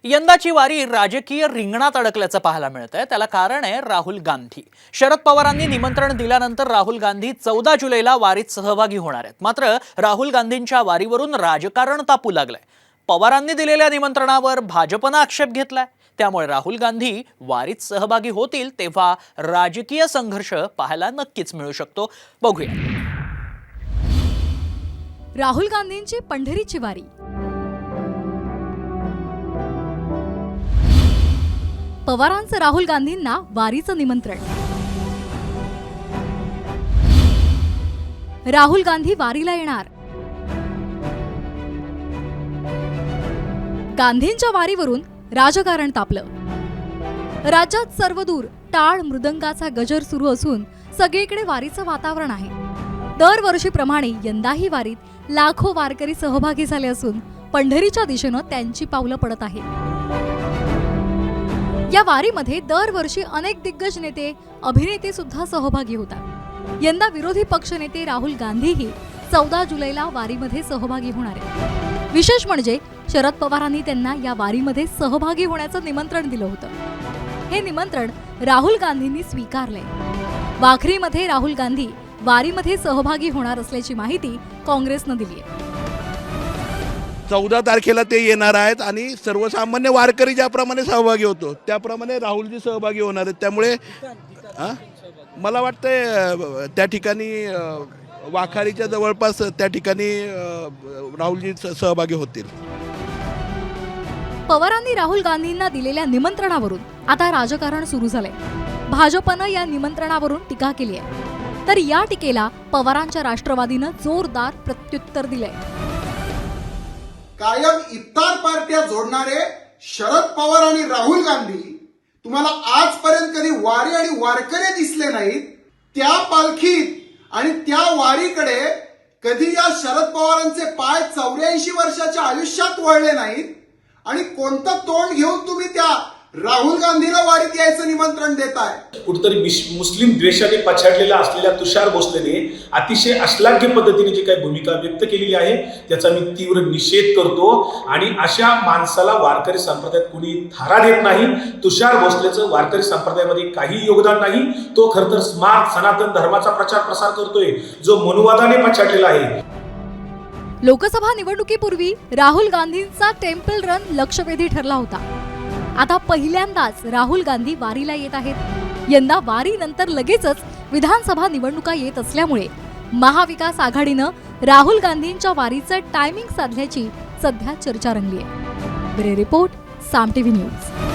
यंदाची वारी राजकीय रिंगणात अडकल्याचं पाहायला मिळतंय। त्याला कारण आहे राहुल गांधी। शरद पवारांनी निमंत्रण दिल्यानंतर राहुल गांधी 14 जुलैला वारीत सहभागी होणार आहेत। मात्र राहुल गांधींच्या वारीवरून राजकारण तापू लागलंय। पवारांनी दिलेल्या निमंत्रणावर भाजपने आक्षेप घेतलाय। त्यामुळे राहुल गांधी वारीत सहभागी होतील तेव्हा राजकीय संघर्ष पाहायला नक्कीच मिळू शकतो। बघूया। राहुल गांधींची पंढरीची वारी। पवारांचं राहुल गांधींना वारीचं निमंत्रण। राहुल गांधी वारीला येणार। गांधींच्या वारीवरून राजकारण तापलं। राज्यात सर्वदूर टाळ मृदंगाचा गजर सुरू असून सगळीकडे वारीचं वातावरण आहे। दरवर्षीप्रमाणे यंदाही वारीत लाखो वारकरी सहभागी झाले असून पंढरीच्या दिशेनं त्यांची पावलं पडत आहेत। या वारीमध्ये दरवर्षी अनेक दिग्गज नेते अभिनेते सुद्धा सहभागी होतात। यंदा विरोधी पक्षनेते राहुल गांधीही 14 जुलैला वारीमध्ये सहभागी होणार आहेत। विशेष म्हणजे शरद पवारांनी त्यांना या वारीमध्ये सहभागी होण्याचं निमंत्रण दिलं होतं। हे निमंत्रण राहुल गांधींनी स्वीकारलंय। वाखरीमध्ये राहुल गांधी वारीमध्ये सहभागी होणार असल्याची माहिती काँग्रेसनं दिली आहे। 14 तारखेला ते येणार आहेत आणि सर्वसामान्य वारकरी ज्याप्रमाणे सहभागी होतो त्याप्रमाणे राहुलजी सहभागी होणार आहेत। त्यामुळे मला वाटतंय त्या ठिकाणी वाखारीच्या जवळपास त्या ठिकाणी राहुलजी सहभागी होतील। पवारांनी राहुल गांधींना दिलेल्या निमंत्रणावरून आता राजकारण सुरू झालंय। भाजपनं या निमंत्रणावरून टीका केली आहे, तर या टीकेला पवारांच्या राष्ट्रवादीनं जोरदार प्रत्युत्तर दिलंय। कायम इफ्तार पार्ट्या जोडणारे शरद पवार आणि राहुल गांधी तुम्हाला आजपर्यंत कधी वारी आणि वारकरी दिसले नाहीत। त्या पालखीत आणि त्या वारीकडे कधी या शरद पवारांचे पाय 84 वर्षाच्या आयुष्यात वळले नाहीत आणि कोणतं तोंड घेऊन तुम्ही त्या राहुल गांधीला वारीत यायचं निमंत्रण देताय। कुठेतरी मुस्लिम द्वेषाने पछाडलेला असलेल्या तुषार भोसलेने अतिशय अश्लाघ्य पद्धतीने जी काही भूमिका व्यक्त केलेली आहे त्याचा मी तीव्र निषेध करतो आणि अशा माणसाला वारकरी संप्रदायात कुणी थारा देत नाही। तुषार भोसलेचं वारकरी संप्रदायामध्ये काही योगदान नाही। तो खरं तर स्मार्ट सनातन धर्माचा प्रचार प्रसार करतोय जो मनुवादाने पछाडलेला आहे। लोकसभा निवडणुकीपूर्वी राहुल गांधींचा टेम्पल रन लक्षवेधी ठरला होता। आता पहिल्यांदाच राहुल गांधी वारीला येत आहेत। यंदा वारीनंतर लगेचच विधानसभा निवडणुका येत असल्यामुळे महाविकास आघाडीनं राहुल गांधींच्या वारीचं टायमिंग साधल्याची सध्या चर्चा रंगली आहे। ब्युरो रिपोर्ट, साम टीव्ही न्यूज।